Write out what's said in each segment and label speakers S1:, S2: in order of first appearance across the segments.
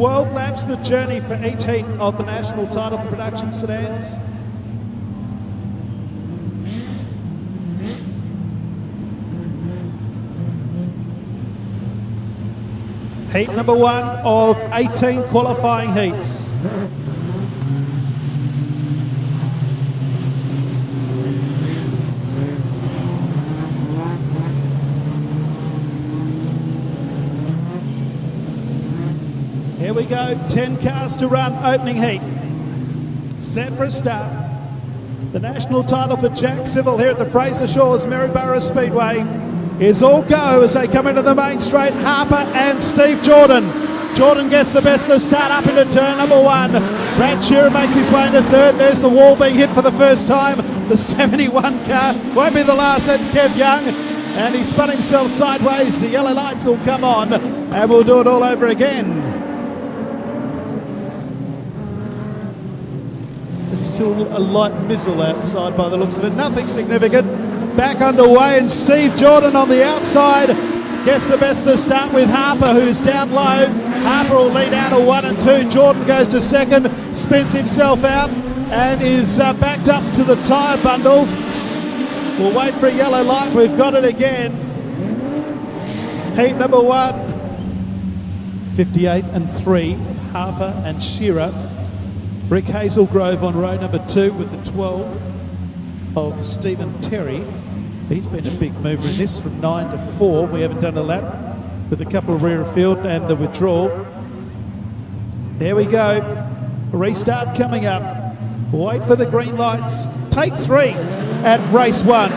S1: 12 laps the journey for each heat of the national title for production sedans. Heat number 1 of 18 qualifying heats. Here we go, 10 cars to run, opening heat. Set for a start. The national title for Jack Civil here at the Fraser Shores Maryborough Speedway is all go as they come into the main straight. Harper and Steve Jordan. Jordan gets the best of the start up into turn number 1. Brad Shearer makes his way into third. There's the wall being hit for the first time. The 71 car won't be the last. That's Kev Young. And he spun himself sideways. The yellow lights will come on and we'll do it all over again. There's still a light mizzle outside by the looks of it. Nothing significant. Back underway, and Steve Jordan on the outside gets the best of the start with Harper, who's down low. Harper will lead out of 1 and 2. Jordan goes to second, spins himself out, and is backed up to the tyre bundles. We'll wait for a yellow light. We've got it again. Heat number 1, 58 and 3, Harper and Shearer. Rick Hazelgrove on row number 2 with the 12 of Stephen Terry. He's been a big mover in this from 9 to 4. We haven't done a lap with a couple of rear of field and the withdrawal. There we go. Restart coming up. Wait for the green lights. Take 3 at race 1.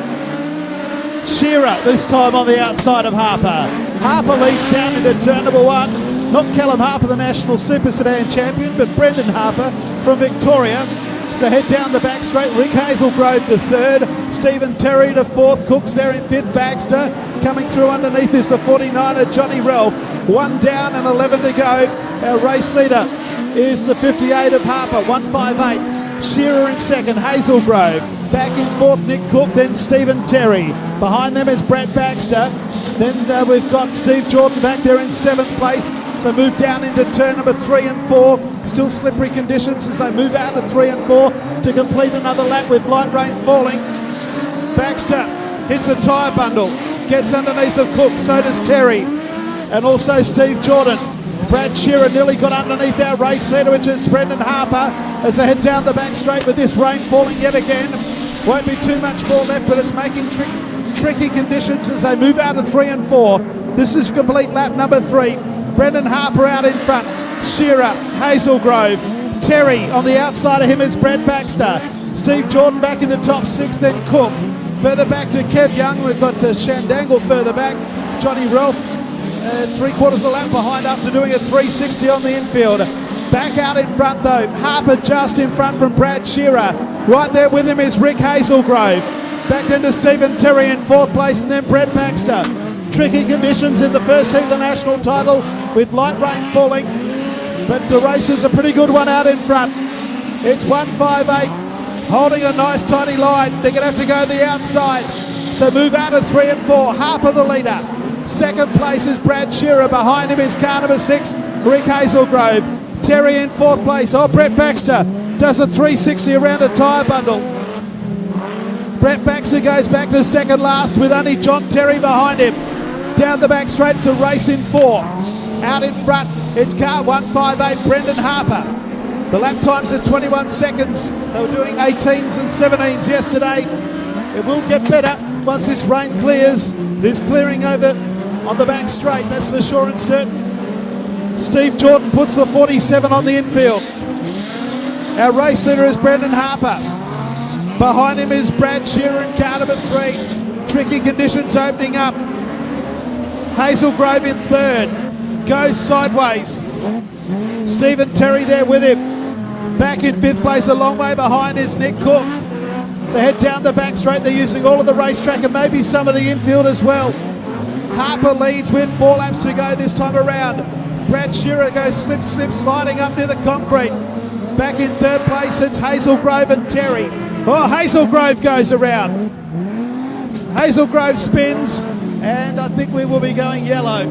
S1: Shearer this time on the outside of Harper. Harper leads down into turn number 1. Not Callum Harper, the National Super Sedan champion, but Brendan Harper from Victoria. So head down the back straight. Rick Hazelgrove to third. Stephen Terry to fourth. Cook's there in fifth. Baxter coming through underneath is the 49er, Johnny Ralph. 1 down and 11 to go. Our race leader is the 58 of Harper, 158. Shearer in second. Hazelgrove. Back in fourth, Nick Cook, then Stephen Terry. Behind them is Brad Baxter. Then we've got Steve Jordan back there in 7th place. So move down into turn number 3 and 4. Still slippery conditions as they move out of 3 and 4 to complete another lap with light rain falling. Baxter hits a tyre bundle, gets underneath of Cook, so does Terry. And also Steve Jordan. Brad Shearer nearly got underneath our race leader, which is Brendan Harper, as they head down the back straight with this rain falling yet again. Won't be too much more left, but it's making tricky conditions as they move out of 3 and 4. This is complete lap number 3. Brendan Harper out in front. Shearer, Hazelgrove, Terry on the outside of him is Brad Baxter. Steve Jordan back in the top 6, then Cook. Further back to Kev Young. We've got Shandangle further back. Johnny Ralph 3/4 a lap behind after doing a 360 on the infield. Back out in front though. Harper just in front from Brad Shearer. Right there with him is Rick Hazelgrove. Back then to Stephen Terry in 4th place, and then Brad Baxter. Tricky conditions in the first heat of the national title with light rain falling, but the race is a pretty good one out in front. It's 158 holding a nice tiny line. They're going to have to go the outside, so move out of 3 and 4. Harper the leader. 2nd place is Brad Shearer. Behind him is car number 6, Rick Hazelgrove. Terry in 4th place. Oh, Brett Baxter does a 360 around a tyre bundle. Brett Baxter goes back to second last with only John Terry behind him. Down the back straight to race in 4. Out in front, it's car 158, Brendan Harper. The lap times are 21 seconds. They were doing 18s and 17s yesterday. It will get better once this rain clears. It is clearing over on the back straight, that's for sure and certain. Steve Jordan puts the 47 on the infield. Our race leader is Brendan Harper. Behind him is Brad Shearer in car number 3. Tricky conditions opening up. Hazelgrove in 3rd. Goes sideways. Stephen Terry there with him. Back in 5th place, a long way behind is Nick Cook. So head down the back straight. They're using all of the racetrack and maybe some of the infield as well. Harper leads with 4 laps to go this time around. Brad Shearer goes slip, sliding up near the concrete. Back in 3rd place, it's Hazelgrove and Terry. Oh, Hazelgrove goes around. Hazelgrove spins, and I think we will be going yellow.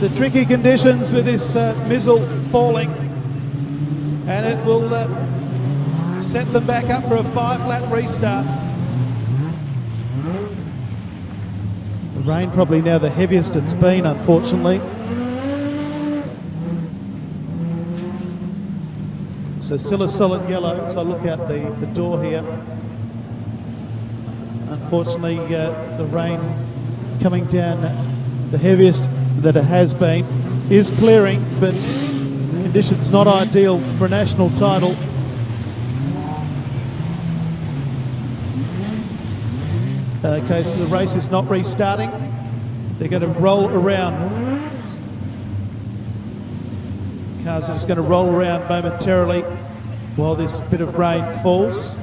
S1: So tricky conditions with this mizzle falling, and it will set them back up for a 5-lap restart. The rain probably now the heaviest it's been, unfortunately. So still a solid yellow as I look out the door here. Unfortunately, the rain coming down, the heaviest that it has been, is clearing, but conditions not ideal for a national title. Okay, so the race is not restarting. They're going to roll around. Cars are just going to roll around momentarily while this bit of rain falls.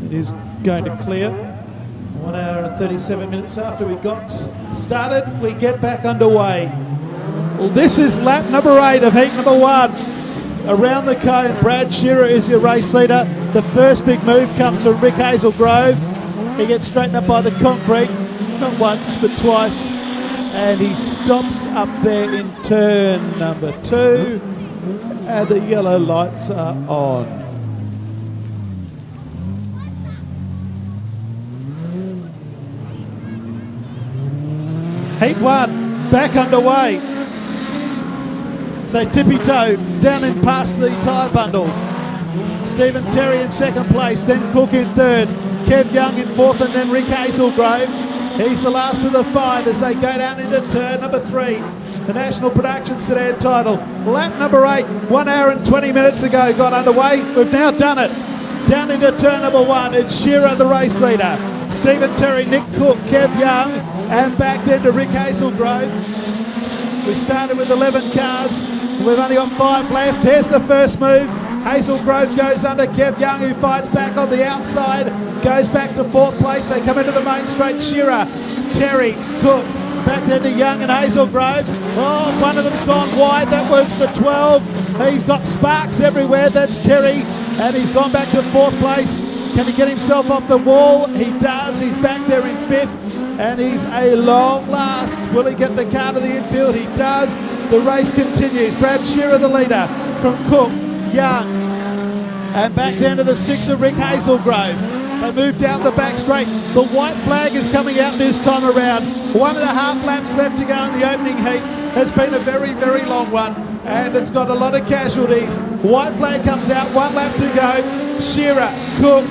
S1: It is going to clear. 1 hour and 37 minutes after we got started, we get back underway. Well, this is lap number 8 of heat number 1. Around the cone, Brad Shearer is your race leader. The first big move comes from Rick Hazelgrove. He gets straightened up by the concrete, not once but twice, and he stops up there in turn number 2, and the yellow lights are on. Heat 1 back underway. So tippy toe down and past the tyre bundles. Stephen Terry in second place, then Cook in third, Kev Young in fourth, and then Rick Hazelgrove. He's the last of the 5 as they go down into turn number 3. The National Production Sedan title. Lap number 8, 1 hour and 20 minutes ago got underway. We've now done it. Down into turn number 1, it's Shearer, the race leader. Stephen Terry, Nick Cook, Kev Young, and back then to Rick Hazelgrove. We started with 11 cars. We've only got 5 left. Here's the first move. Hazelgrove goes under Kev Young, who fights back on the outside, goes back to 4th place. They come into the main straight. Shearer, Terry, Cook, back then to Young and Hazelgrove. Oh, one of them's gone wide. That was the 12. He's got sparks everywhere. That's Terry, and he's gone back to 4th place. Can he get himself off the wall? He does. He's back there in 5th, and he's a long last. Will he get the car to the infield? He does. The race continues. Brad Shearer, the leader, from Cook, Young, and back then to the 6 of Rick Hazelgrove. They move down the back straight. The white flag is coming out this time around. 1.5 laps left to go in the opening heat. It's been a very, very long one, and it's got a lot of casualties. White flag comes out, 1 lap to go. Shearer, Cook,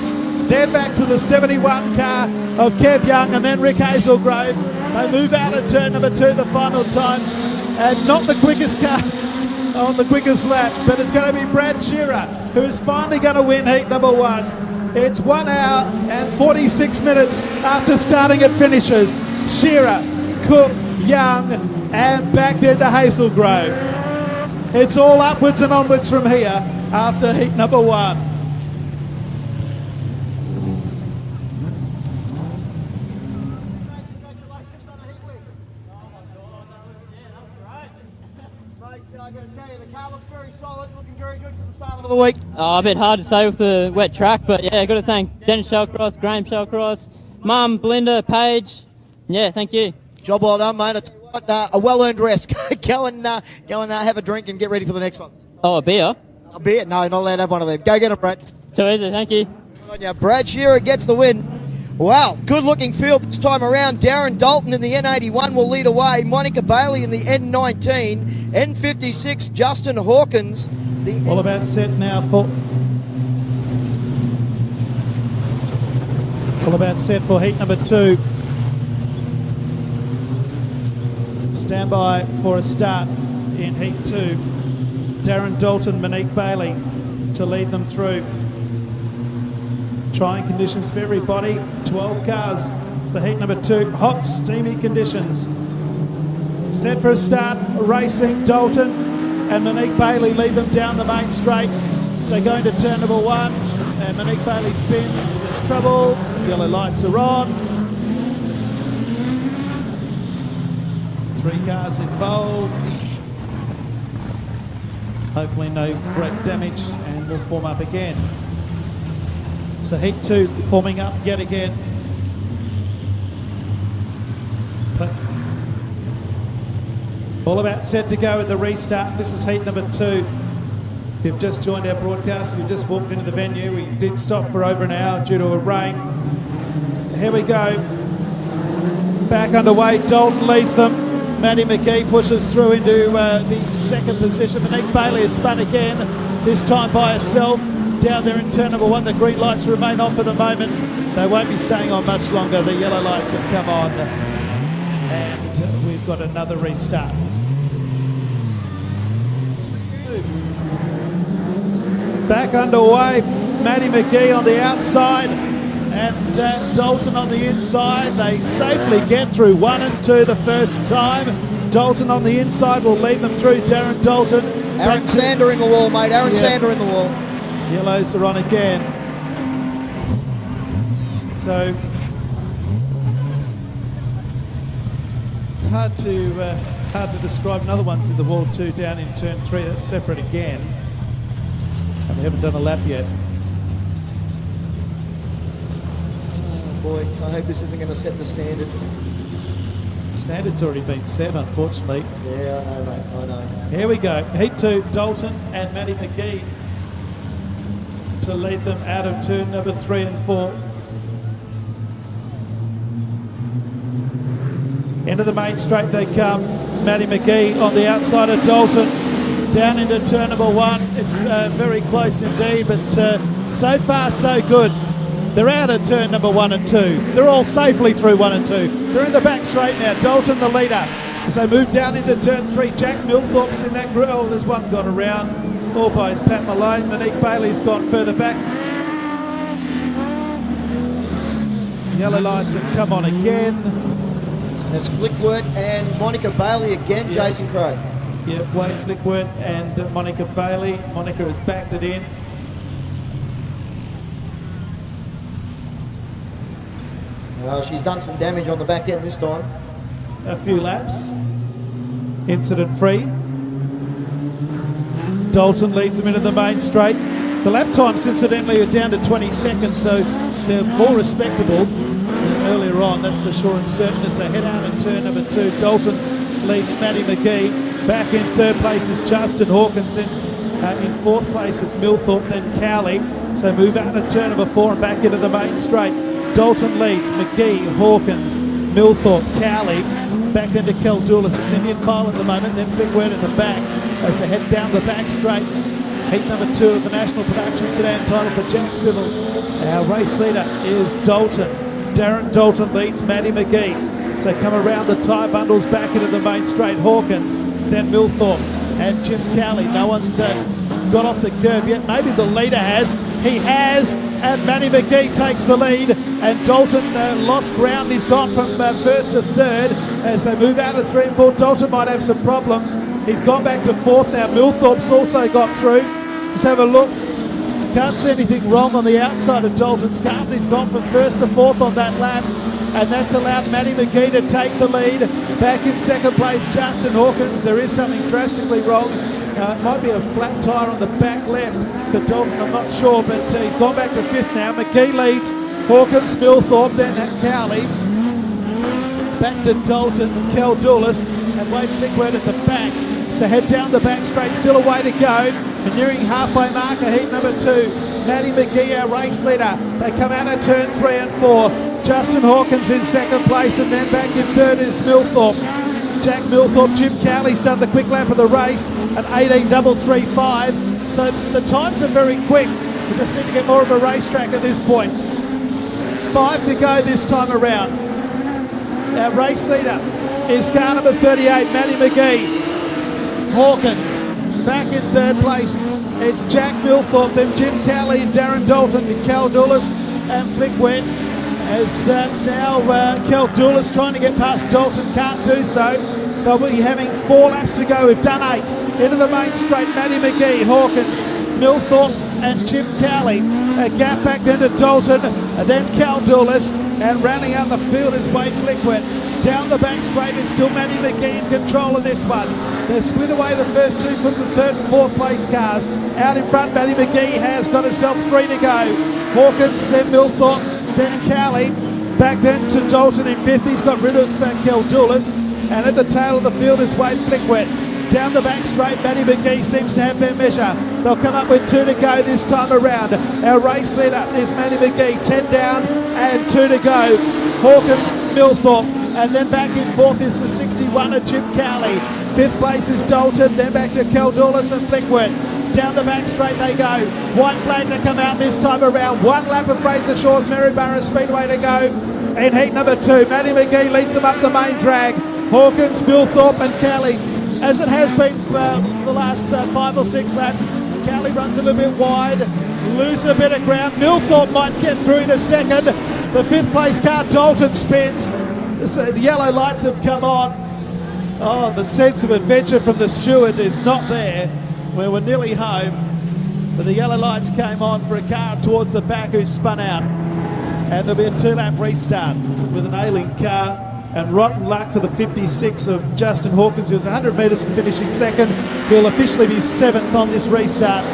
S1: then back to the 71 car of Kev Young, and then Rick Hazelgrove. They move out at turn number 2 the final time, and not the quickest car on the quickest lap, but it's going to be Brad Shearer who is finally going to win heat number 1. It's 1 hour and 46 minutes after starting it finishes. Shearer, Cook, Young, and back there to Hazelgrove. It's all upwards and onwards from here after heat number 1.
S2: Of the week. A bit hard to say with the wet track, but yeah, got to thank Dennis Shellcross, Graham Shellcross, Mum, Belinda, Paige. Yeah, thank you.
S3: Job well done, mate. It's a well-earned rest. go and have a drink and get ready for the next one.
S2: Oh, a beer?
S3: A beer? No, not allowed to have one of them. Go get it, Brad.
S2: Too easy, thank you.
S3: Brad Shearer gets the win. Wow, good-looking field this time around. Darren Dalton in the N81 will lead away. Monica Bailey in the N19. N56, Justin Hawkins.
S1: All about set now for... All about set for heat number 2. Stand by for a start in heat 2. Darren Dalton, Monique Bailey to lead them through. Trying conditions for everybody. 12 cars for heat number 2. Hot, steamy conditions. Set for a start, racing. Dalton and Monique Bailey lead them down the main straight. So going to turn number 1, and Monique Bailey spins. There's trouble. Yellow lights are on. 3 cars involved. Hopefully no great damage, and we'll form up again. So heat 2 forming up yet again. All about set to go at the restart. This is heat number 2. If you've just joined our broadcast, we just walked into the venue. We did stop for over an hour due to a rain. Here we go. Back underway. Dalton leads them. Mandy McGee pushes through into the second position. Monique Bailey has spun again, this time by herself. Down there in turn number 1, the green lights remain on for the moment. They won't be staying on much longer. The yellow lights have come on. And we've got another restart. Back underway. Mandy McGee on the outside. And Dalton on the inside. They safely get through 1 and 2 the first time. Dalton on the inside will lead them through. Darren Dalton.
S3: Aaron Sander in the wall, mate. Aaron Sander in the wall.
S1: Yellows are on again. So it's hard to describe. Another one's in the wall too, down in turn 3. That's separate again. And we haven't done a lap yet.
S3: Boy, I hope this isn't going to set the standard.
S1: Standard's already been set, unfortunately.
S3: Yeah, I know, mate, I know.
S1: Here we go. Heat 2, Dalton and Mandy McGee to lead them out of turn number 3 and 4. Into the main straight they come. Mandy McGee on the outside of Dalton. Down into turn number 1. It's very close indeed, but so far so good. They're out of turn number 1 and 2. They're all safely through 1 and 2. They're in the back straight now. Dalton the leader. As they move down into turn 3, Jack Milthorpe's in that group. Oh, there's one got around. All by his Pat Malone. Monique Bailey's gone further back. Yellow lights have come on again.
S3: And it's Flickworth and Monica Bailey again,
S1: Yeah.
S3: Jason Craig.
S1: Yeah, Wayne Flickworth and Monica Bailey. Monica has backed it in.
S3: Well, she's done some damage on the back end this time.
S1: A few laps. Incident free. Dalton leads them into the main straight. The lap times, incidentally, are down to 20 seconds, so they're more respectable than earlier on, that's for sure and certain. As they head out in turn number 2, Dalton leads Mandy McGee. Back in 3rd place is Justin Hawkins. In 4th place is Milthorpe, then Cowley. So move out of turn number 4 and back into the main straight. Dalton leads, McGee, Hawkins, Milthorpe, Cowley. Back then to Keldoulis. It's Indian file at the moment, then Flickworth at the back as they head down the back straight. Heat number 2 of the National Production Sedan title for Jack Civil. Our race leader is Dalton. Darren Dalton leads Mandy McGee. So come around the tyre bundles back into the main straight. Hawkins, then Milthorpe and Jim Cowley. No one's got off the curb yet. Maybe the leader has. He has, and Mandy McGee takes the lead. And Dalton lost ground. He's gone from 1st to 3rd as they move out of 3 and 4. Dalton might have some problems. He's gone back to 4th now. Milthorpe's also got through. Let's have a look. Can't see anything wrong on the outside of Dalton's car, but he's gone from 1st to 4th on that lap. And that's allowed Mandy McGee to take the lead. Back in 2nd place, Justin Hawkins. There is something drastically wrong. It might be a flat tyre on the back left for Dalton, I'm not sure, but he's gone back to 5th now. McGee leads, Hawkins, Milthorpe, then Cowley. Back to Dalton, Keldoulis, and Wade Flickworth at the back. So head down the back straight, still a way to go. And nearing halfway mark of heat number 2. Mandy McGee, our race leader. They come out of turn 3 and 4. Justin Hawkins in 2nd place, and then back in 3rd is Milthorpe. Jack Milthorpe, Jim Cowley's done the quick lap of the race at 18.335. So the times are very quick. We just need to get more of a racetrack at this point. 5 to go this time around. Our race leader is car number 38, Mandy McGee. Hawkins back in 3rd place. It's Jack Milthorpe, then Jim Cowley and Darren Dalton, and Keldoulis and Flickworth. As now Keldoulis trying to get past Dalton, can't do so. They'll be having 4 laps to go. We've done 8. Into the main straight, Mandy McGee, Hawkins, Milthorpe and Jim Cowley. A gap back then to Dalton, and then Keldoulis, and rounding out the field is Wade Flickworth. Down the back straight, it's still Mandy McGee in control of this one. They've split away the first 2 from the 3rd and 4th place cars. Out in front, Mandy McGee has got herself 3 to go. Hawkins, then Milthorpe, then Cowley. Back then to Dalton in 5th. He's got rid of Keldoulis. And at the tail of the field is Wade Flickwet. Down the back straight, Mandy McGee seems to have their measure. They'll come up with 2 to go this time around. Our race leader is Mandy McGee, 10 down and 2 to go. Hawkins, Millthorpe, and then back in 4th is the 61 of Jim Cowley. 5th place is Dalton, then back to Caldulas and Flickwet. Down the back straight they go. White flag to come out this time around. 1 lap of Fraser Shaw's Maryborough Speedway to go. In heat number 2, Mandy McGee leads them up the main drag. Hawkins, Millthorpe and Cowley. As it has been for the last 5 or 6 laps, Cowley runs a little bit wide, loses a bit of ground. Millthorpe might get through in a second. The 5th place car, Dalton, spins. The yellow lights have come on. Oh, the sense of adventure from the steward is not there. We were nearly home, but the yellow lights came on for a car towards the back who spun out. And there'll be a 2-lap restart with an ailing car. And rotten luck for the 56 of Justin Hawkins. He was 100 metres from finishing second. He'll officially be 7th on this restart.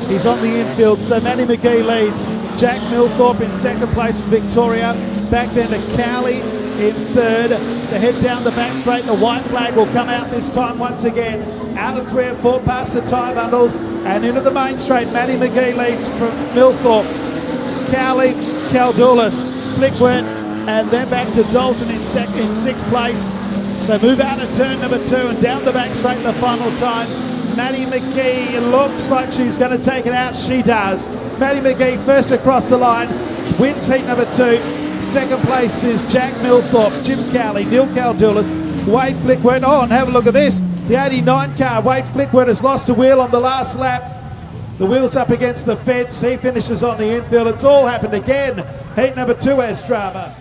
S1: He's on the infield, so Mandy McGee leads. Jack Millthorpe in 2nd place from Victoria. Back then to Cowley in 3rd. So head down the back straight. The white flag will come out this time once again. Out of 3 and 4 past the tyre bundles and into the main straight. Mandy McGee leads from Millthorpe. Cowley, Caldulas, Flickwet, and then back to Dalton in 6th place. So move out of turn number 2 and down the back straight the final time. Mandy McGee looks like she's going to take it out. She does. Mandy McGee first across the line, wins heat number 2. 2nd place is Jack Millthorpe, Jim Cowley, Neil Caldulas, Wade Flickwet. Oh, and have a look at this. The 89 car, Wade Flickwet, has lost a wheel on the last lap. The wheel's up against the fence. He finishes on the infield. It's all happened again. Heat number 2 has drama.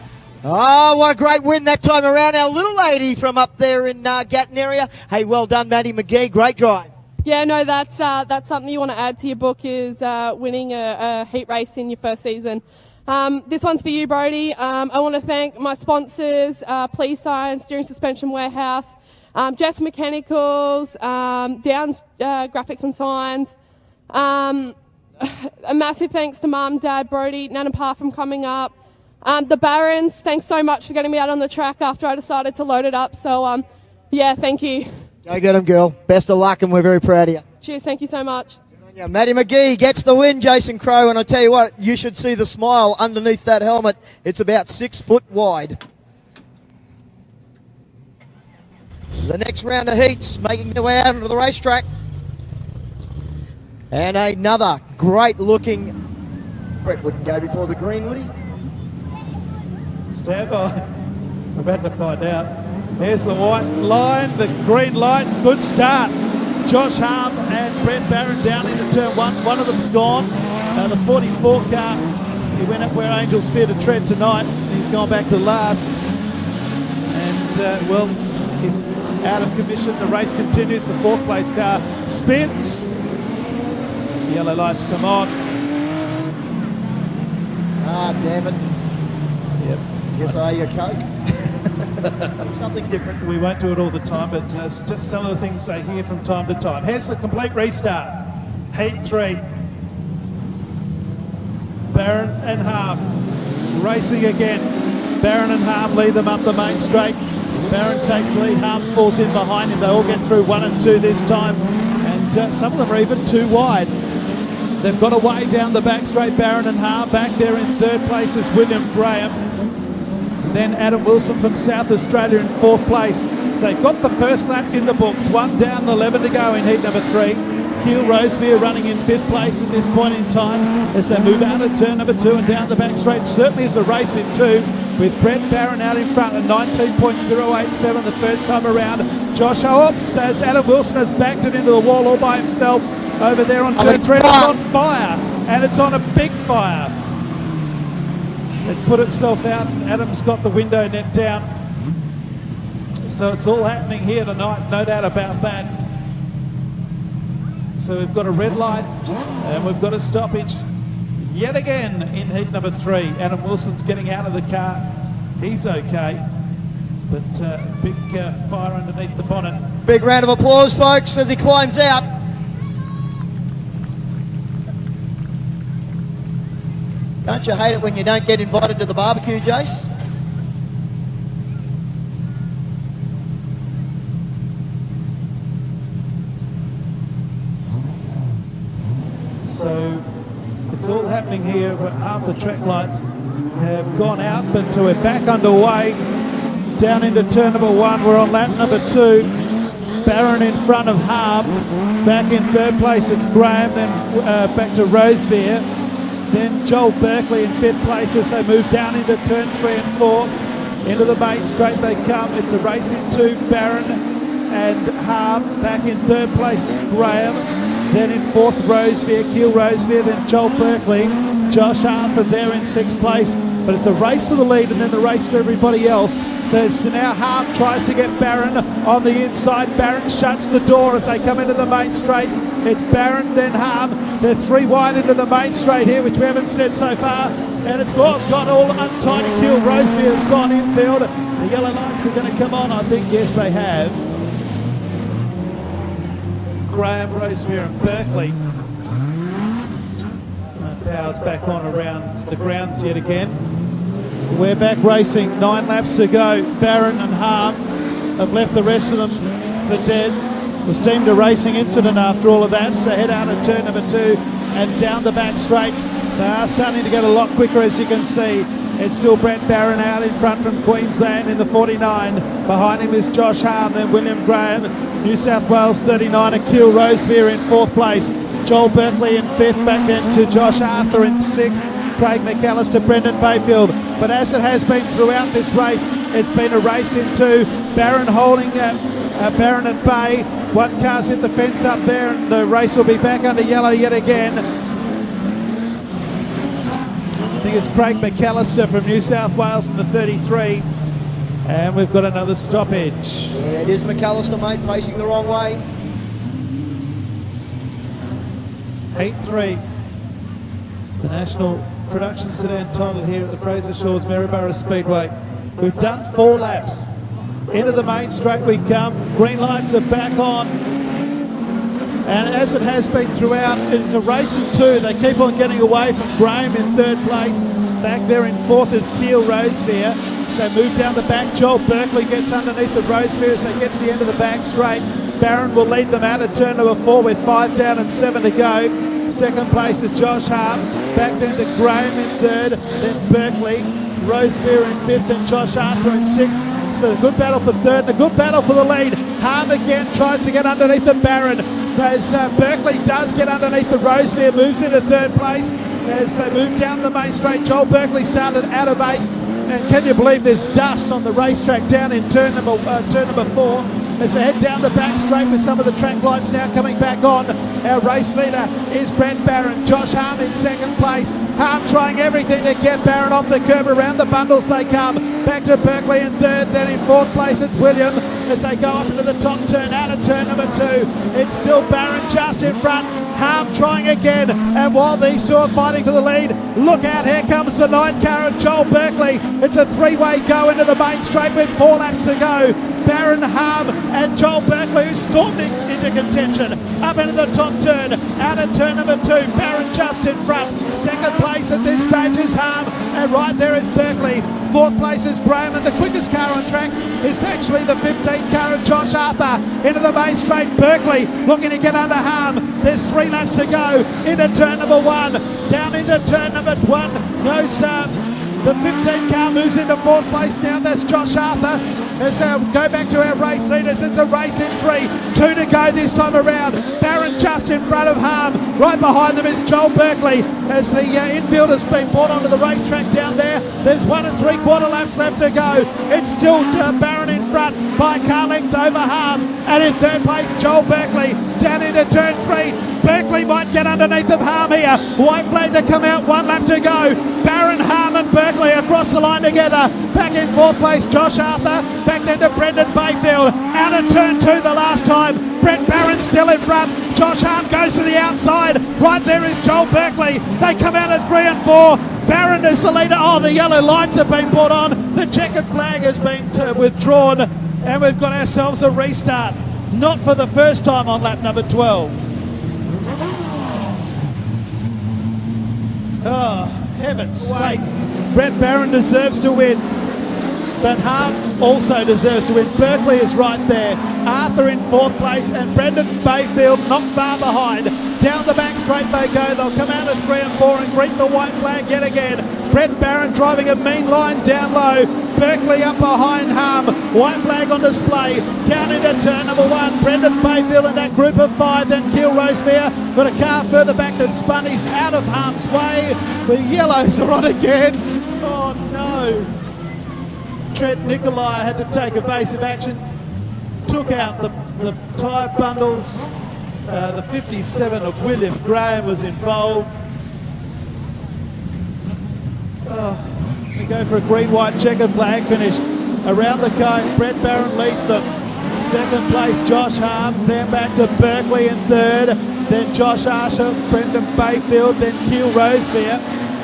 S3: Oh, what a great win that time around. Our little lady from up there in Gatton area. Hey, well done, Mandy McGee. Great drive.
S4: Yeah, no, that's something you want to add to your book is winning a heat race in your first season. This one's for you, Brody. I want to thank my sponsors, Please Sign, Steering Suspension Warehouse, Jess Mechanicals, Downs Graphics and Signs. A massive thanks to Mum, Dad, Brody, Nana Pa from coming up. The Barons, thanks so much for getting me out on the track after I decided to load it up. So, yeah, thank you.
S3: Go get them, girl. Best of luck, and we're very proud of you.
S4: Cheers, thank you so much.
S3: Yeah, Mandy McGee gets the win, Jason Crow, and I tell you what, you should see the smile underneath that helmet. It's about 6 foot wide. The next round of heats making their way out onto the racetrack. And another great looking, Brett wouldn't go before the green, would he?
S1: Stand by. We're about to find out. There's the white line, the green lights. Good start. Josh Harm and Brett Barron down into turn 1. One of them's gone. The 44 car, he went up where Angels fear to tread tonight. He's gone back to last. And, well, he's out of commission. The race continues. The 4th place car spins. The yellow lights come on.
S3: Ah, damn it.
S1: Yep.
S3: Guess I owe you a Coke. Something different.
S1: We won't do it all the time, but just some of the things they hear from time to time. Here's the complete restart. Heat 3. Barron and Harm racing again. Barron and Harm lead them up the main straight. Barron takes lead. Harm falls in behind him. They all get through 1 and 2 this time, and some of them are even too wide. They've got away down the back straight, Barron and Harm. Back there in 3rd place is William Graham. Then Adam Wilson from South Australia in 4th place. So they've got the first lap in the books. 1 down, 11 to go in heat number 3. Keel Rosevere running in 5th place at this point in time as they move out of turn number 2 and down the back straight. Certainly is a race in 2 with Brett Barron out in front at 19.087 the first time around. Josh Oops, as Adam Wilson has backed it into the wall all by himself over there on turn 3. It's on fire, and it's on a big fire. It's put itself out. Adam's got the window net down. So it's all happening here tonight, no doubt about that. So we've got a red light and we've got a stoppage yet again in heat number 3. Adam Wilson's getting out of the car. He's okay, but big fire underneath the bonnet.
S3: Big round of applause, folks, as he climbs out. Don't you hate it when you don't get invited to the barbecue, Jace?
S1: So it's all happening here, but half the track lights have gone out, but we're back underway. Down into turn number 1, we're on lap number 2. Barron in front of Harb. Back in third place, it's Graham, then back to Rosevere. Then Joel Berkeley in 5th place as they move down into turn 3 and 4. Into the main straight they come. It's a race in 2, Barron and Harb. Back in 3rd place, it's Graham. Then in 4th, Rosevere, Keel Rosevere, then Joel Berkeley. Josh Arthur there in 6th place. But it's a race for the lead and then the race for everybody else. So now Harp tries to get Barron on the inside. Barron shuts the door as they come into the main straight. It's Barron, then Harp. They're 3 wide into the main straight here, which we haven't said so far. And it's got all untidy. Keel Rosevere has gone infield. The yellow lights are going to come on, I think. Yes, they have. Graham, Rosevere and Berkeley. Power's back on around the grounds yet again. We're back racing, 9 laps to go. Barron and Harm have left the rest of them for dead. It was deemed a racing incident after all of that, so head out at turn number 2 and down the back straight. They are starting to get a lot quicker, as you can see. It's still Brent Barron out in front from Queensland in the 49. Behind him is Josh Harm, then William Graham. New South Wales 39, Akil Rosevere in 4th place. Joel Berkeley in 5th, back then to Josh Arthur in 6th. Craig McAllister, Brendan Bayfield. But as it has been throughout this race, it's been a race in 2. Barron holding Barron and Bay. One car's hit the fence up there and the race will be back under yellow yet again. I think it's Craig McAllister from New South Wales in the 33. And we've got another stoppage.
S3: Yeah, it is McAllister, mate, facing the wrong way.
S1: 8-3. The National Production Sedan title here at the Fraser Shores Maryborough Speedway. We've done 4 laps. Into the main straight we come. Green lights are back on. And as it has been throughout, it is a race in 2. They keep on getting away from Graham in 3rd place. Back there in 4th is Keel Rosevere. So move down the back. Joel Berkeley gets underneath the Rosevere as they get to the end of the back straight. Barron will lead them out at turn number 4 with 5 down and 7 to go. 2nd place is Josh Harp. Back then to Graham in 3rd, then Berkeley. Rosevere in 5th and Josh Arthur in 6th. So a good battle for 3rd and a good battle for the lead. Harm again tries to get underneath the Barron. As Berkeley does get underneath the Rosevere, moves into 3rd place. As they move down the main straight, Joel Berkeley started out of 8. And can you believe there's dust on the racetrack down in turn number 4? As they head down the back straight with some of the track lights now coming back on. Our race leader is Brent Barron. Josh Harm in 2nd place. Harm trying everything to get Barron off the curb. Around the bundles they come. Back to Berkeley in 3rd. Then in 4th place it's William as they go up into the top turn. Out of turn number 2. It's still Barron just in front. Harm trying again. And while these two are fighting for the lead, look out, here comes the 9 car of Joel Berkeley. It's a 3-way go into the main straight with 4 laps to go. Barron, Harm and Joel Berkeley, who stormed into contention. Up into the top turn, out at turn number 2. Barron just in front. 2nd place at this stage is Harm, and right there is Berkeley. 4th place is Graham, and the quickest car on track is actually the 15 car of Josh Arthur. Into the main straight, Berkeley looking to get under Harm. There's 3 laps to go. Into turn number 1, down into turn number 1 goes the 15 car, moves into 4th place now. That's Josh Arthur. As go back to our race leaders, it's a race in 3. 2 to go this time around. Barron just in front of Harm. Right behind them is Joel Berkeley. As the infield has been brought onto the racetrack down there. There's 1 3/4 laps left to go. It's still Barron in front by a car length over Harm. And in 3rd place, Joel Berkeley down into turn 3. Berkeley might get underneath of Harm here. White flag to come out, 1 lap to go. Barron, Harm and Berkeley across the line together. Back in 4th place, Josh Arthur. Back then to Brendan Bayfield. Out of turn 2 the last time. Brent Barron still in front. Josh Harm goes to the outside. Right there is Joel Berkeley. They come out at 3 and 4. Barron is the leader. Oh, the yellow lights have been brought on. The checkered flag has been withdrawn. And we've got ourselves a restart. Not for the first time on lap number 12. Oh, heaven's sake. Brent Barron deserves to win. But Hart also deserves to win. Berkeley is right there. Arthur in 4th place and Brendan Bayfield not far behind. Down the back straight they go. They'll come out at 3 and 4 and greet the white flag yet again. Brett Barron driving a mean line down low. Berkeley up behind Harm. White flag on display. Down into turn number 1. Brendan Bayfield in that group of 5. Then Keel Rosebeer. Got a car further back that spun. He's out of harm's way. The yellows are on again. Oh no. Trent Nicolai had to take evasive action. Took out the tyre bundles. The 57 of William Graham was involved. They go for a green-white checkered flag finish. Around the cone, Brett Barron leads them. Second place, Josh Harm. Then back to Berkeley in third. Then Josh Archer, Brendan Bayfield, then Keel Rosebeer.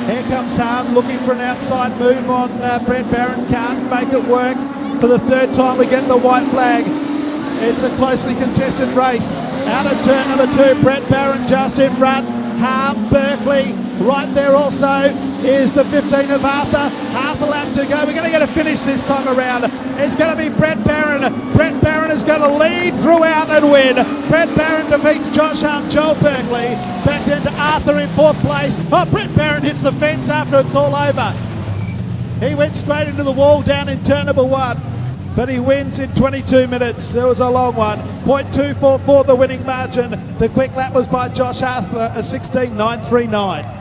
S1: Here comes Harm looking for an outside move on Brett Barron. Can't make it work. For the third time we get the white flag. It's a closely contested race. Out of turn number 2, Brett Barron just in front. Harm, Berkeley, right there also is the 15 of Arthur. Half a lap to go. We're going to get a finish this time around. It's going to be Brett Barron. Brett Barron is going to lead throughout and win. Brett Barron defeats Josh Harm, Joel Berkeley. Back then to Arthur in 4th place. Oh, Brett Barron hits the fence after it's all over. He went straight into the wall down in turn number 1. But he wins in 22 minutes. It was a long one. 0.244 the winning margin. The quick lap was by Josh Arthur, a 16.939.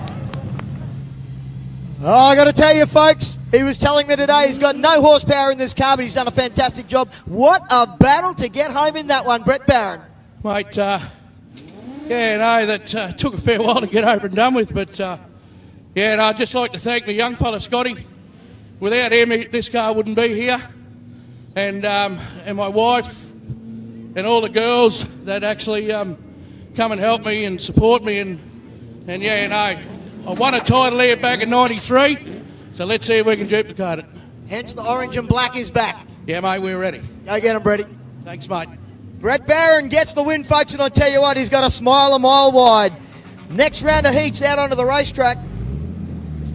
S3: Oh, I got to tell you, folks, he was telling me today he's got no horsepower in this car, but he's done a fantastic job. What a battle to get home in that one, Brett Barron.
S5: Mate, that took a fair while to get over and done with, but and I'd just like to thank the young fella, Scotty. Without him, this car wouldn't be here. And my wife and all the girls that actually come and help me and support me. I won a title here back in 93, so let's see if we can duplicate it.
S3: Hence the orange and black is back.
S5: Yeah, mate, we're ready.
S3: Go get him, Bretty.
S5: Thanks, mate.
S3: Brett Barron gets the win, folks, and I tell you what, he's got a smile a mile wide. Next round of heats out onto the racetrack.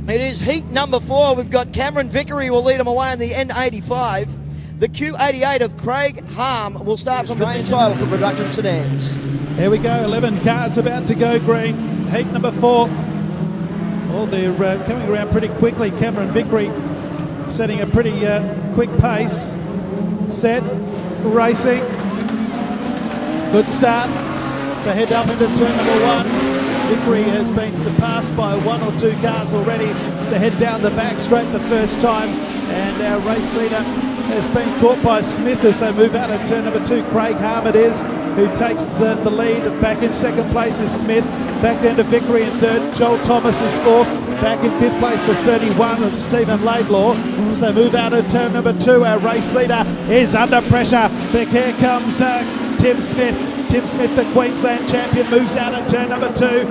S3: It is heat number 4. We've got Cameron Vickery will lead him away in the N85. The Q88 of Craig Harm will start from Australian title for Production Sedans.
S1: Here we go, 11 cars about to go green. Heat number 4. Oh, they're coming around pretty quickly. Cameron Vickery setting a pretty quick pace. Set, racing. Good start. So head up into turn number 1. Vickery has been surpassed by 1 or 2 cars already. So head down the back straight the first time. And our race leader has been caught by Smith as they move out of turn number 2. Craig Harm it is, who takes the lead. Back in 2nd place is Smith. Back then to Vickery in 3rd. Joel Thomas is 4th. Back in 5th place the 31 of Stephen Laidlaw. So move out of turn number 2. Our race leader is under pressure. But here comes Tim Smith. Tim Smith, the Queensland champion, moves out at turn number 2.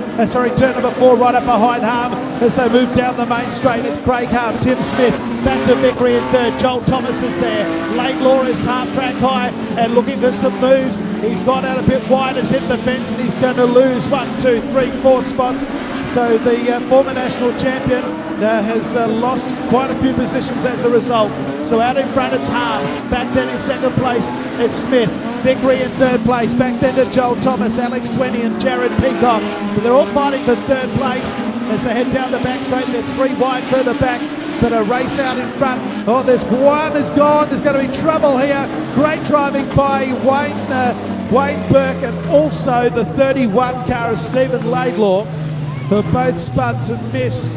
S1: Turn number 4 right up behind Harm as they move down the main straight. It's Craig Harm, Tim Smith, back to Vickery in 3rd. Joel Thomas is there. Laidlaw is half track high and looking for some moves. He's gone out a bit wide, has hit the fence, and he's going to lose 1, 2, 3, 4 spots. So the former national champion has lost quite a few positions as a result. So out in front it's Harm. Back then in 2nd place it's Smith. Vickery in 3rd place. Back then to Joel Thomas, Alex Swenny and Jared Peacock. But they're all fighting for 3rd place as they head down the back straight. They're 3 wide further back. But a race out in front. Oh, there's one is gone. There's going to be trouble here. Great driving by Wayne Burke and also the 31 car of Stephen Laidlaw, who both spun to miss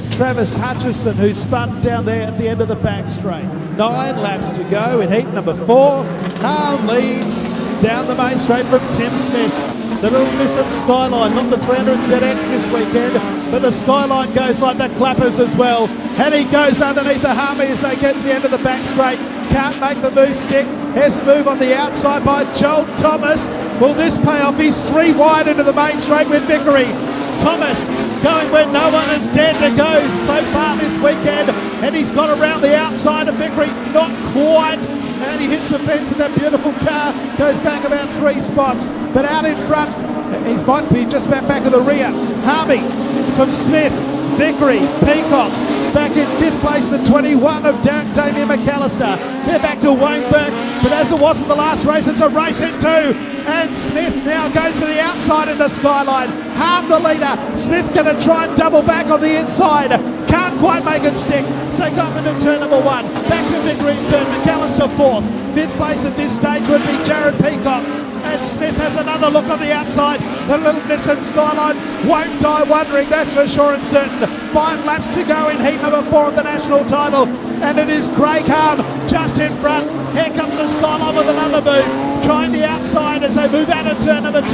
S1: Travis Hutchison, who spun down there at the end of the back straight. 9 laps to go in heat number 4. Harm leads down the main straight from Tim Smith. The little Nissan Skyline, not the 300 ZX this weekend, but the Skyline goes like the clappers as well. And he goes underneath the Harmony as they get to the end of the back straight. Can't make the move stick. Here's a move on the outside by Joel Thomas. Will this pay off? He's 3 wide into the main straight with Vickery. Thomas going where no one has dared to go so far this weekend, and he's got around the outside of Vickery, not quite, and he hits the fence in that beautiful car, goes back about 3 spots, but out in front, he might be just about back of the rear. Harvey from Smith, Vickery, Peacock, Back in 5th place, the 21 of Damien McAllister. They're back to Wayneburg, but as it wasn't the last race, it's a race in 2. And Smith now goes to the outside in the skyline. Harm the leader. Smith going to try and double back on the inside. Can't quite make it stick. So got into turn number 1. Back to victory in 3rd. McAllister 4th. 5th place at this stage would be Jared Peacock. And Smith has another look on the outside. The little Nissan Skyline won't die wondering, that's for sure and certain. 5 laps to go in heat number 4 of the national title. And it is Craig Harm just in front. Here comes the Skyline with another move. Trying the outside as they move out of turn number 2.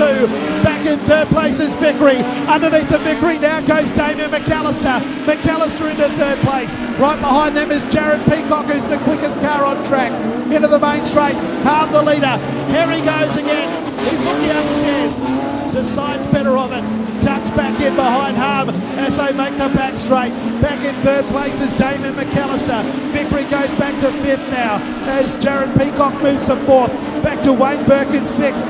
S1: Back in 3rd place is Vickery. Underneath the Vickery now goes Damien McAllister. McAllister into 3rd place. Right behind them is Jared Peacock, who's the quickest car on track. Into the main straight. Harm the leader. Here he goes again. He's on the upstairs. Decides better of it. Tucks back in behind Harm as they make the back straight. Back in 3rd place is Damien McAllister. Vickery goes back to 5th now as Jared Peacock moves to 4th. Back to Wayne Burke in 6th.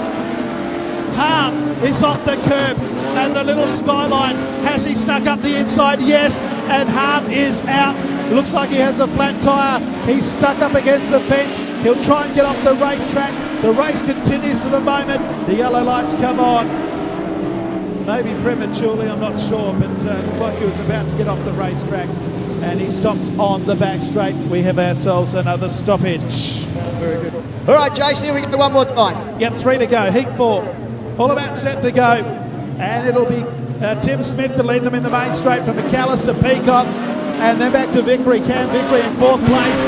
S1: Harm is off the curb and the little Skyline. Has he snuck up the inside? Yes, and Harm is out. Looks like he has a flat tyre. He's stuck up against the fence. He'll try and get off the racetrack. The race continues for the moment. The yellow lights come on. Maybe prematurely, I'm not sure, but looked like he was about to get off the racetrack and he stops on the back straight. We have ourselves another stoppage.
S3: Very good. All right, Jason, here we go one more time.
S1: Yep, 3 to go, heat 4. All about set to go. And it'll be Tim Smith to lead them in the main straight from McAllister, Peacock, and then back to Vickery. Cam Vickery in 4th place.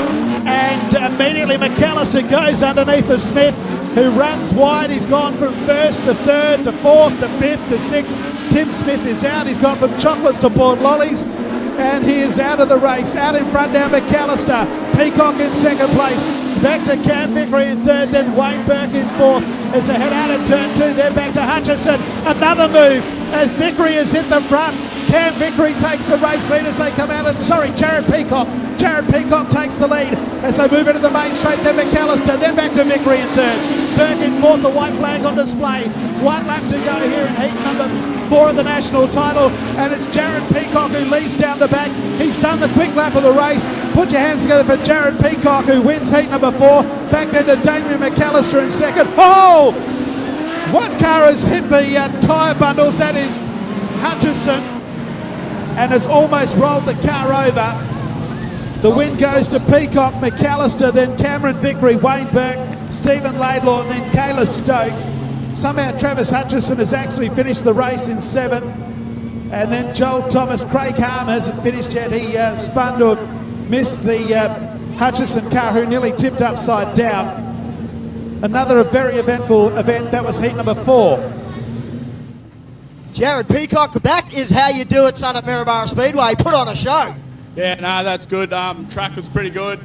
S1: And immediately McAllister goes underneath the Smith, who runs wide. He's gone from 1st to 3rd to 4th to 5th to 6th. Tim Smith is out. He's gone from chocolates to boiled lollies. And he is out of the race. Out in front now, McAllister. Peacock in 2nd place. Back to Cam Vickery in 3rd, then Wayne Burke in 4th. As they head out of turn 2, then back to Hutchison. Another move as Vickery is hit the front. Cam Vickery takes the race lead as they come out of, Jared Peacock. Jared Peacock takes the lead as they move into the main straight, then McAllister, then back to Vickery in 3rd. Burke in 4th, the white flag on display. 1 lap to go here in heat number 4 of the national title, and it's Jared Peacock who leads down the back. He's done the quick lap of the race. Put your hands together for Jared Peacock, who wins heat number 4. Back then to Damien McAllister in 2nd. Oh! One car has hit the tyre bundles. That is Hutchison, and has almost rolled the car over. The win goes to Peacock, McAllister, then Cameron Vickery, Wayne Burke, Stephen Laidlaw, and then Kayla Stokes. Somehow Travis Hutchison has actually finished the race in 7th. And then Joel Thomas. Craig Harm hasn't finished yet. He spun to have missed the Hutchison car, who nearly tipped upside down. Another very eventful event. That was heat number 4.
S3: Jared Peacock, that is how you do it, son, at Maryborough Speedway. Put on a show.
S6: Yeah, no, that's good. Track was pretty good.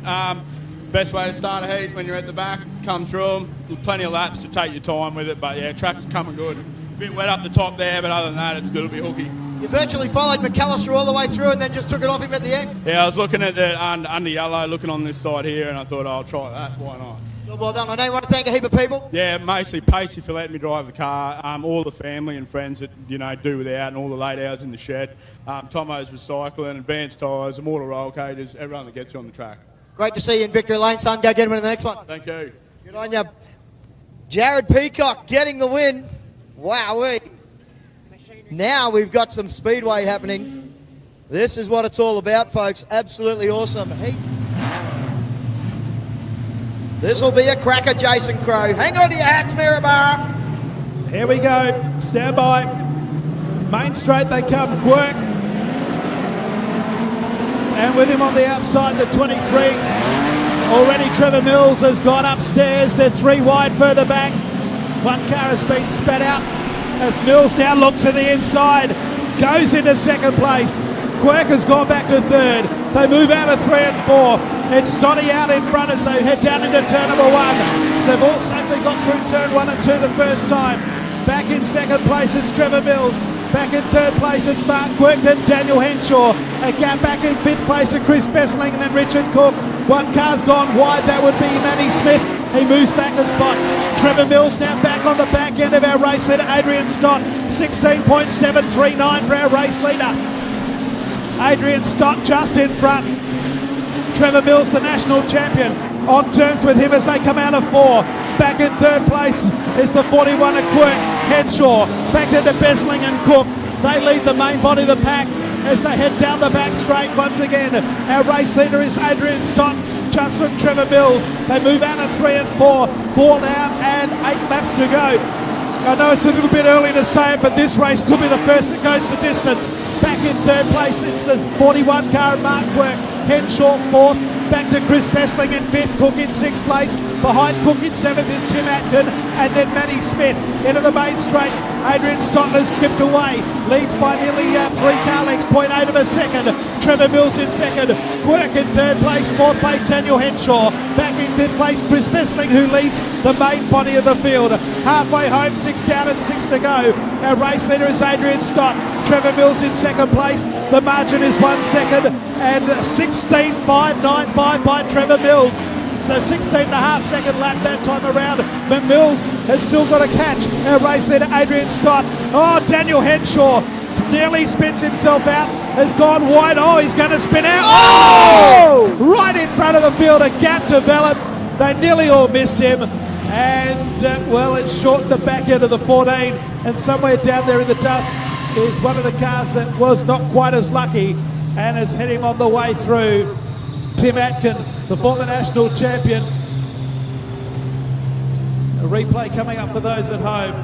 S6: Best way to start a heat when you're at the back. Come through them. Plenty of laps to take your time with it, but yeah, track's coming good. Bit wet up the top there, but other than that, it's good. It'll be hooky.
S3: You virtually followed McAllister all the way through and then just took it off him at the end.
S6: Yeah, I was looking at the under yellow, looking on this side here, and I thought, I'll try that. Why not?
S3: Well done. I know you want to thank a heap of people.
S6: Yeah, mostly Pacey for letting me drive the car, all the family and friends that, do without, and all the late hours in the shed, Tomo's Recycling, Advanced Tyres, Immortal Roll Cages, everyone that gets you on the track.
S3: Great to see you in victory lane, son. Go get him in the next one.
S6: Thank you.
S3: Good on you. Jared Peacock getting the win. Wowee. Now we've got some speedway happening. This is what it's all about, folks. Absolutely awesome heat. This will be a cracker, Jason Crow. Hang on to your hats, Maryborough.
S1: Here we go. Stand by. Main straight they come. Quirk. And with him on the outside, the 23. Already Trevor Mills has gone upstairs. They're 3 wide further back. One car has been spat out as Mills now looks to the inside. Goes into 2nd place. Quirk has gone back to 3rd. They move out of 3 and 4. It's Stoddy out in front as they head down into turn number 1. So they've all safely got through turn 1 and 2 the first time. Back in 2nd place, it's Trevor Mills. Back in 3rd place, it's Mark Quirk, then Daniel Henshaw. A gap back in 5th place to Chris Besseling and then Richard Cook. One car's gone wide, that would be Manny Smith. He moves back a spot. Trevor Mills now back on the back end of our race leader, Adrian Stott. 16.739 for our race leader. Adrian Stott just in front. Trevor Mills, the national champion, on terms with him as they come out of 4. Back in 3rd place is the 41 of Quirk, Henshaw. Back into Bessling and Cook. They lead the main body of the pack as they head down the back straight once again. Our race leader is Adrian Stott, just from Trevor Mills. They move out of 3 and 4. 4 down and 8 laps to go. I know it's a little bit early to say it, but this race could be the first that goes the distance. Back in 3rd place, it's the 41 car of Mark Quirk. Henshaw 4th, back to Chris Bessling in 5th, Cook in 6th place. Behind Cook in 7th is Tim Atkin, and then Matty Smith into the main straight. Adrian Stott has skipped away, leads by nearly 3 car lengths, 0.8 of a second. Trevor Mills in 2nd, Quirk in 3rd place, 4th place Daniel Henshaw. Back in 5th place Chris Bessling, who leads the main body of the field. Halfway home, 6 down and 6 to go. Our race leader is Adrian Stott. Trevor Mills in 2nd place. The margin is 1 second and 16.595 by Trevor Mills. So 16.5 second lap that time around, but Mills has still got to catch our race leader Adrian Stott. Oh, Daniel Henshaw nearly spins himself out, has gone wide. Oh, he's going to spin out. Oh! Right in front of the field, a gap developed. They nearly all missed him. And, well, it shortened the back end of the 14. And somewhere down there in the dust is one of the cars that was not quite as lucky and is heading on the way through. Tim Atkin, the former national champion. A replay coming up for those at home.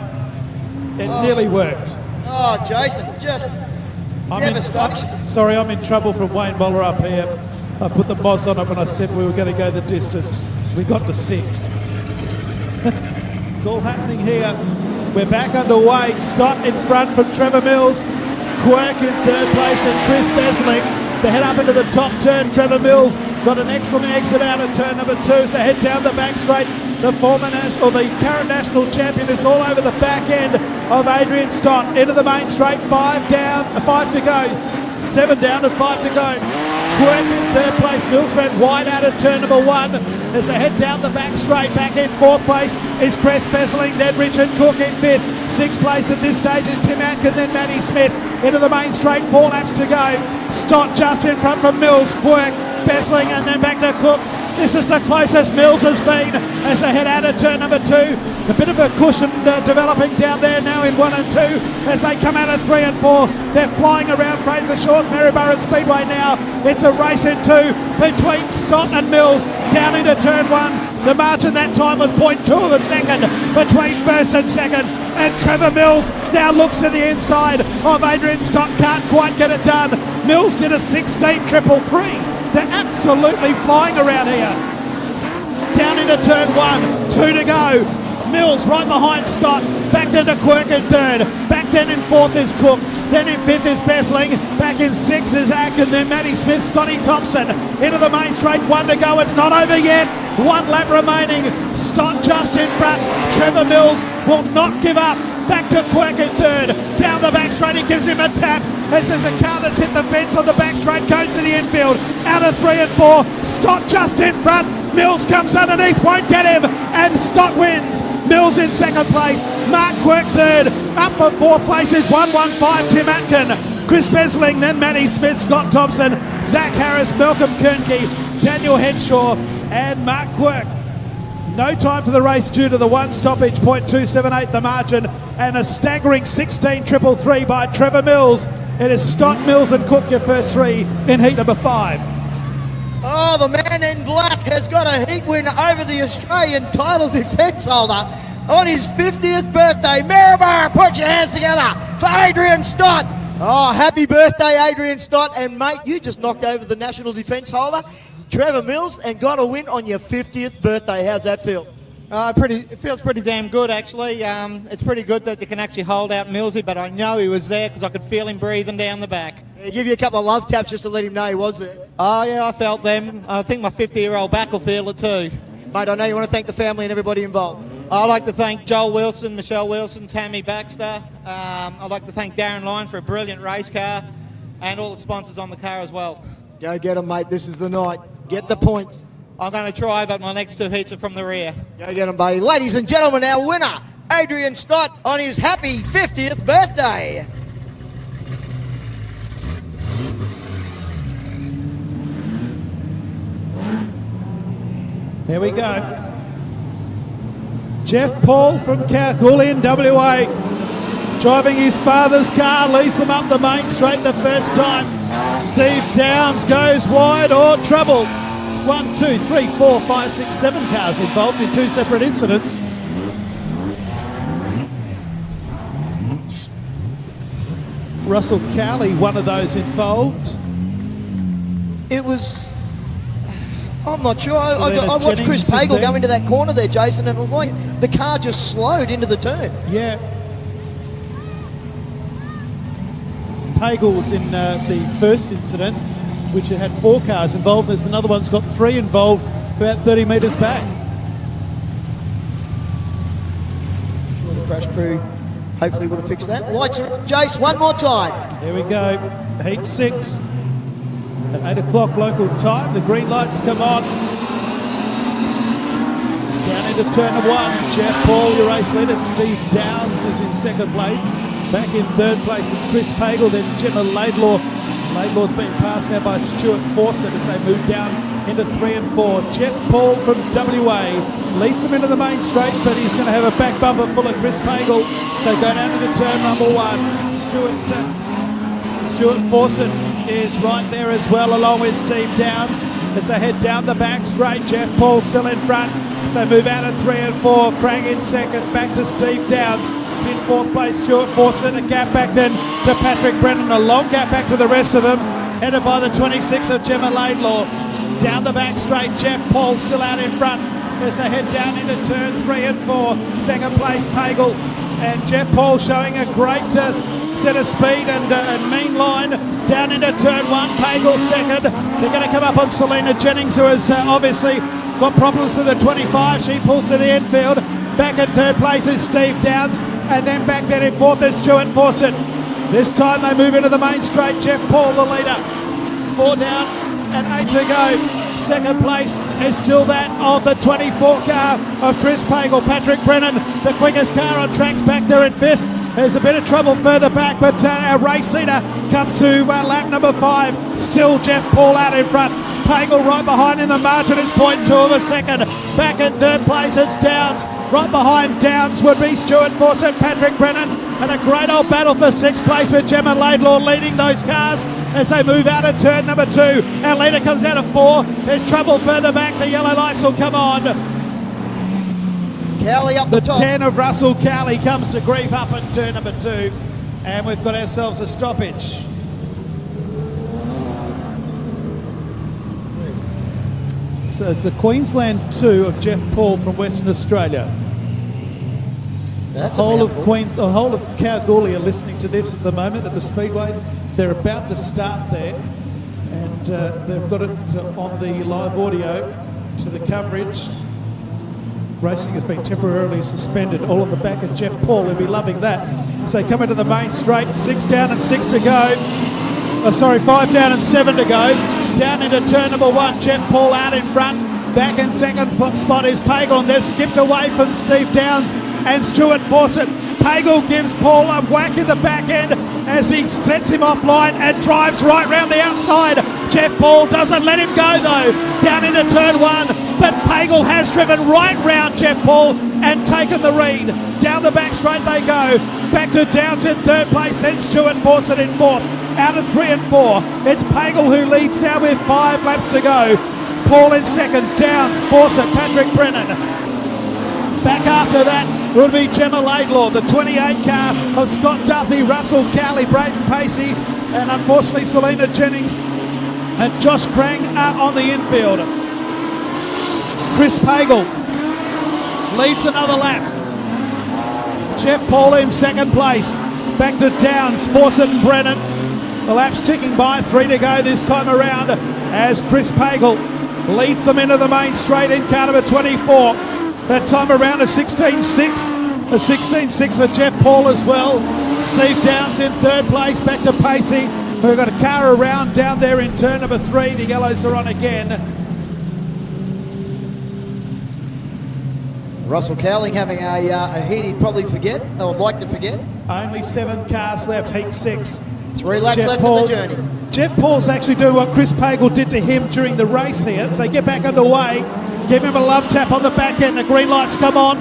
S1: It nearly worked.
S3: Oh, Jason, just devastation.
S1: I'm in trouble from Wayne Moller up here. I put the moss on it when I said we were going to go the distance. We got to 6. It's all happening here. We're back underway. Stott in front from Trevor Mills. Quirk in 3rd place and Chris Bessling. They head up into the top turn. Trevor Mills got an excellent exit out of turn number 2. So head down the back straight. The the current national champion is all over the back end of Adrian Stott. Into the main straight. 5 down, 5 to go. 7 down and 5 to go. Quirk in 3rd place. Mills went wide out of turn number 1 as they head down the back straight. Back in 4th place is Chris Bessling, then Richard Cook in 5th. 6th place at this stage is Tim Atkin, then Matty Smith. Into the main straight, 4 laps to go. Stott just in front from Mills, Quirk, Bessling, and then back to Cook. This is the closest Mills has been as they head out of turn number 2. A bit of a cushion developing down there now in 1 and 2 as they come out of 3 and 4. They're flying around Fraser Shaw's Maryborough Speedway now. It's a race in 2 between Stott and Mills down into turn 1. The margin that time was 0.2 of a second between 1st and 2nd. And Trevor Mills now looks to the inside of Adrian Stott. Can't quite get it done. Mills did a 16.333. They're absolutely flying around here. Down into turn 1, 2 to go. Mills right behind Stott. Back then to Quirk in 3rd. Back then in 4th is Cook. Then in 5th is Bessling. Back in 6th is Atkin. Then Matty Smith, Scotty Thompson. Into the main straight, 1 to go. It's not over yet. 1 lap remaining. Stott just in front. Trevor Mills will not give up. Back to Quirk in 3rd. Down the back straight, he gives him a tap. As there's a car that's hit the fence on the back straight, goes to the infield. Out of 3 and 4. Stott just in front. Mills comes underneath, won't get him. And Stott wins. Mills in 2nd place. Mark Quirk 3rd. Up for 4th place is 115 Tim Atkin. Chris Bessling, then Matty Smith, Scott Thompson, Zach Harris, Malcolm Kernke, Daniel Henshaw, and Mark Quirk. No time for the race due to the 1 stoppage, 0.278 the margin, and a staggering 16.333 by Trevor Mills. It is Stott, Mills and Cook, your first 3 in heat number 5.
S3: Oh, the man in black has got a heat win over the Australian title defence holder on his 50th birthday. Maryborough, put your hands together for Adrian Stott. Oh, happy birthday, Adrian Stott. And, mate, you just knocked over the national defence holder, Trevor Mills, and got a win on your 50th birthday. How's that feel?
S7: It feels pretty damn good, actually. It's pretty good that they can actually hold out Millsy, but I know he was there because I could feel him breathing down the back.
S3: Yeah, give you a couple of love taps just to let him know he was there.
S7: Oh, yeah, I felt them. I think my 50-year-old back will feel it too.
S3: Mate, I know you want to thank the family and everybody involved.
S7: I'd like to thank Joel Wilson, Michelle Wilson, Tammy Baxter. I'd like to thank Darren Lyons for a brilliant race car and all the sponsors on the car as well.
S3: Go get them, mate. This is the night. Get the points.
S7: I'm going to try, but my next 2 heats are from the rear.
S3: Go get them, buddy. Ladies and gentlemen, our winner, Adrian Stott, on his happy 50th birthday.
S1: Here we go. Jeff Paul from Kalgoorlie in WA. Driving his father's car, leads them up the main straight the first time. Steve Downs goes wide or trouble. 1, 2, 3, 4, 5, 6, 7 cars involved in 2 separate incidents. Russell Cowley, one of those involved.
S3: It was... I'm not sure. I watched
S1: Jennings
S3: Chris
S1: is
S3: Pagel
S1: there.
S3: go into that corner there, Jason, and it was like the car just slowed into the turn.
S1: Yeah. Pagel was in the first incident, which had 4 cars involved. There's another one's got 3 involved, about 30 metres back.
S3: Sure, the crash crew hopefully would have fixed that. Lights are on. Jace, one more time.
S1: Here we go. Heat 6. At 8 o'clock local time, the green lights come on. Down into turn 1, Jeff Paul, your race leader. Steve Downs is in second place. Back in third place, it's Chris Pagel, then Gemma Laidlaw. Laidlaw's been passed now by Stuart Fawcett as they move down into 3 and 4. Jeff Paul from WA leads them into the main straight, but he's going to have a back bumper full of Chris Pagel. So go down into turn number 1. Stuart Fawcett is right there as well, along with Steve Downs. As they head down the back straight, Jeff Paul still in front. So move out of 3 and 4. Crang in second, back to Steve Downs. In fourth place, Stuart Fawcett. A gap back then to Patrick Brennan. A long gap back to the rest of them. Headed by the 26 of Gemma Laidlaw. Down the back straight, Jeff Paul still out in front. As they head down into turn 3 and 4. Second place, Pagel. And Jeff Paul showing a great set of speed and mean line. Down into turn 1, Pagel second. They're going to come up on Selena Jennings, who has obviously got problems to the 25. She pulls to the infield. Back in third place is Steve Downs. And then back then in fourth is Stuart Fawcett. This time they move into the main straight. Jeff Paul, the leader. 4 down and 8 to go. Second place is still that of the 24 car of Chris Pagel. Patrick Brennan, the quickest car on tracks, back there in 5th. There's a bit of trouble further back, but our race leader comes to lap number 5. Still Jeff Paul out in front. Pagel right behind in the margin is 0.2 of a second. Back in third place it's Downs. Right behind Downs would be Stuart Fawcett, Patrick Brennan, and a great old battle for 6th place with Gemma Laidlaw leading those cars as they move out of turn number 2. Our leader comes out of 4. There's trouble further back. The yellow lights will come on.
S3: Cowley up the top.
S1: 10 of Russell Cowley comes to grief up in turn number 2. And we've got ourselves a stoppage. So it's the Queensland 2 of Jeff Paul from Western Australia.
S3: That's
S1: The whole
S3: a
S1: whole of Kalgoorlie are listening to this at the moment at the Speedway. They're about to start there, and they've got it on the live audio to the coverage. Racing has been temporarily suspended, all on the back of Jeff Paul. He'll be loving that. As they come into the main straight, 6 down and 6 to go. 5 down and 7 to go. Down into turn number 1, Jeff Paul out in front. Back in second spot is Pagel, and they've skipped away from Steve Downs and Stuart Fawcett. Pagel gives Paul a whack in the back end as he sets him offline and drives right round the outside. Jeff Paul doesn't let him go though. Down into turn 1, but Pagel has driven right round Jeff Paul and taken the lead. Down the back straight they go. Back to Downs in third place, then Stuart Fawcett in fourth. Out of 3 and 4, it's Pagel who leads now with 5 laps to go. Paul in second, Downs, Fawcett, Patrick Brennan. Back after that will be Gemma Laidlaw, the 28 car of Scott Duffy, Russell Cowley, Brayton Pacey, and unfortunately Selena Jennings and Josh Crang are on the infield. Chris Pagel leads another lap. Jeff Paul in second place. Back to Downs, Fawcett and Brennan. The lap's ticking by, 3 to go this time around as Chris Pagel leads them into the main straight in car number 24. That time around a 16.6. A 16.6 for Jeff Paul as well. Steve Downs in third place, back to Pacey. We've got a car around down there in turn number 3. The yellows are on again.
S3: Russell Cowling having a heat he'd probably forget, or would like to forget.
S1: Only 7 cars left, heat 6.
S3: 3 laps
S1: Jeff
S3: left
S1: Paul,
S3: in the journey.
S1: Jeff Paul's actually doing what Chris Pagel did to him during the race here. So get back underway. Give him a love tap on the back end. The green lights come on.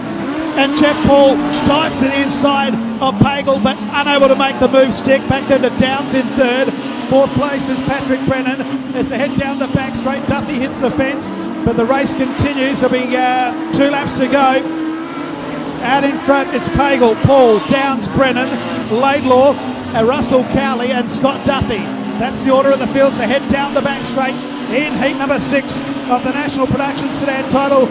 S1: And Jeff Paul dives to the inside of Pagel, but unable to make the move stick. Back then to Downs in third. Fourth place is Patrick Brennan. As they head down the back straight, Duffy hits the fence, but the race continues. There'll be 2 laps to go. Out in front, it's Pagel, Paul, Downs, Brennan, Laidlaw, Russell Cowley and Scott Duffy. That's the order of the field. So head down the back straight in heat number 6 of the National Production Sedan title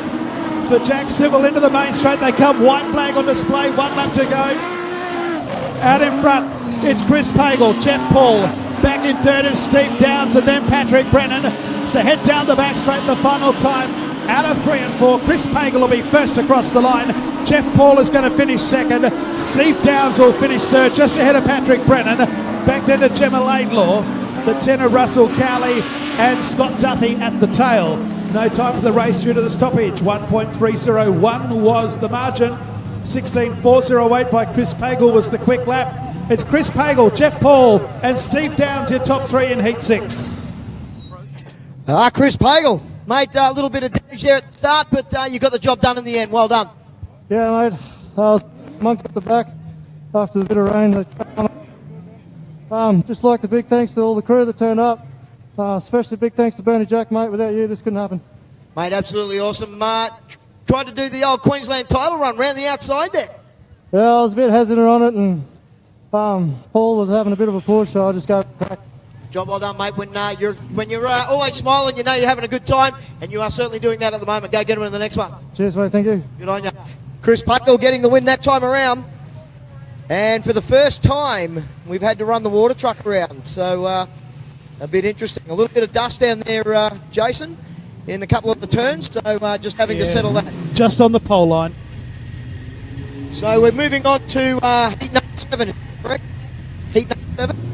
S1: for Jack Civil into the main straight. They come, white flag on display, 1 lap to go. Out in front, it's Chris Pagel, Jeff Paul. Back in third is Steve Downs and then Patrick Brennan. So head down the back straight the final time. Out of 3 and 4, Chris Pagel will be first across the line. Jeff Paul is going to finish second. Steve Downs will finish third, just ahead of Patrick Brennan. Back then to Gemma Laidlaw, the 10 of Russell Cowley and Scott Duffy at the tail. No time for the race due to the stoppage. 1.301 was the margin. 16.408 by Chris Pagel was the quick lap. It's Chris Pagel, Jeff Paul and Steve Downs, your top 3 in heat 6.
S3: Chris Pagel, mate, a little bit of damage there at the start, but you got the job done in the end. Well done.
S8: Yeah, mate. I was monkey at the back after the bit of rain. Just like the big thanks to all the crew that turned up. Especially big thanks to Bernie Jack, mate. Without you, this couldn't happen.
S3: Mate, absolutely awesome. Tried to do the old Queensland title run round the outside there.
S8: Yeah, I was a bit hesitant on it, and Paul was having a bit of a push, so I just go back.
S3: Job well done, mate. When you're always smiling, you know you're having a good time, and you are certainly doing that at the moment. Go get him in the next one.
S8: Cheers, mate. Thank you.
S3: Good on you. Chris Pagel getting the win that time around. And for the first time, we've had to run the water truck around. So a bit interesting. A little bit of dust down there, Jason, in a couple of the turns. So just having to settle that.
S1: Just on the pole line.
S3: So we're moving on to heat number 7, correct? Heat number 7.